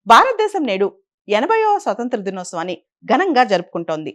భారతదేశం నేడు 80వ స్వతంత్ర దినోత్సవాన్ని ఘనంగా జరుపుకుంటోంది.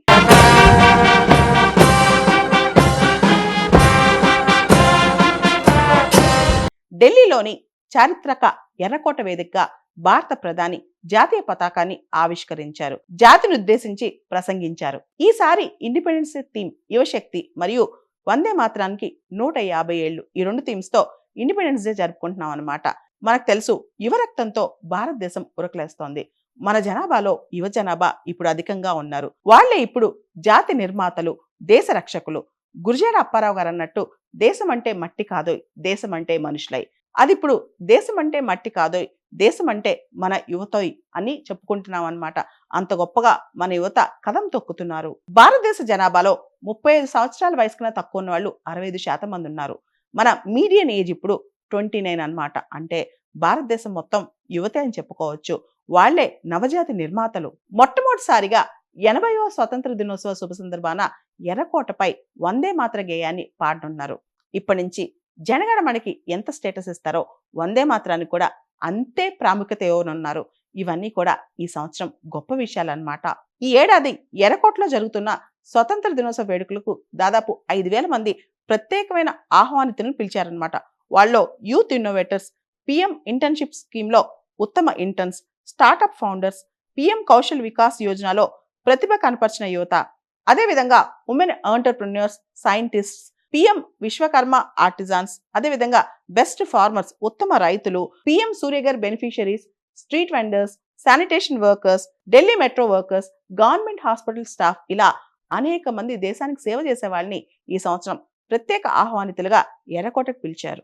ఢిల్లీలోని చారిత్రక ఎర్రకోట వేదికగా భారత ప్రధాని జాతీయ పతాకాన్ని ఆవిష్కరించారు. జాతిని ఉద్దేశించి ప్రసంగించారు. ఈసారి ఇండిపెండెన్స్ థీమ్ యువశక్తి మరియు వందే మాతరానికి 150 ఏళ్లు. ఈ రెండు థీమ్స్ తో ఇండిపెండెన్స్ డే జరుపుకుంటున్నాం అన్నమాట. మనకు తెలుసు, యువ రక్తంతో భారతదేశం ఉరకలేస్తోంది. మన జనాభాలో యువ జనాభా ఇప్పుడు అధికంగా ఉన్నారు. వాళ్లే ఇప్పుడు జాతి నిర్మాతలు, దేశ రక్షకులు. గురజాడ అప్పారావు గారు అన్నట్టు, దేశం అంటే మట్టి కాదోయ్, దేశం అంటే మనుషులై. అది ఇప్పుడు దేశం అంటే మట్టి కాదోయ్, దేశం అంటే మన యువతోయ్ అని చెప్పుకుంటున్నాం అన్నమాట. అంత గొప్పగా మన యువత కదం తొక్కుతున్నారు. భారతదేశ జనాభాలో 35 సంవత్సరాల వయసు కన్నా తక్కువ ఉన్న వాళ్ళు 65% మంది ఉన్నారు. మన మీడియన్ ఏజ్ ఇప్పుడు 29 అన్నమాట. అంటే భారతదేశం మొత్తం యువతే అని చెప్పుకోవచ్చు. వాళ్లే నవజాతి నిర్మాతలు. మొట్టమొదటిసారిగా 80వ స్వతంత్ర దినోత్సవ శుభ సందర్భాన ఎర్రకోటపై వందే మాతర గేయాన్ని పాడనున్నారు. ఇప్పటి నుంచి జనగణమనకి ఎంత స్టేటస్ ఇస్తారో వందే మాతరానికి కూడా అంతే ప్రాముఖ్యత ఇవ్వనున్నారు. ఇవన్నీ కూడా ఈ సంవత్సరం గొప్ప విషయాలన్నమాట. ఈ ఏడాది ఎర్రకోటలో జరుగుతున్న స్వతంత్ర దినోత్సవ వేడుకలకు దాదాపు 5,000 మంది ప్రత్యేకమైన ఆహ్వానితులను పిలిచారన్నమాట. వాళ్ళలో యూత్ ఇన్నోవేటర్స్, పిఎం ఇంటర్న్షిప్ స్కీమ్లో ఉత్తమ interns, startup founders, PM Kaushal Vikas యోజనలో ప్రతిభ కనపరిచిన యువత, అదేవిధంగా women entrepreneurs, scientists, PM Vishwakarma artisans, అదేవిధంగా బెస్ట్ ఫార్మర్స్ ఉత్తమ రైతులు, PM Surya Ghar beneficiaries, street vendors, sanitation workers, Delhi metro workers, government hospital staff, ఇలా అనేక మంది దేశానికి సేవ చేసే వాళ్ళని ఈ సంవత్సరం ప్రత్యేక ఆహ్వానితులుగా ఎర్రకోటకు పిలిచారు.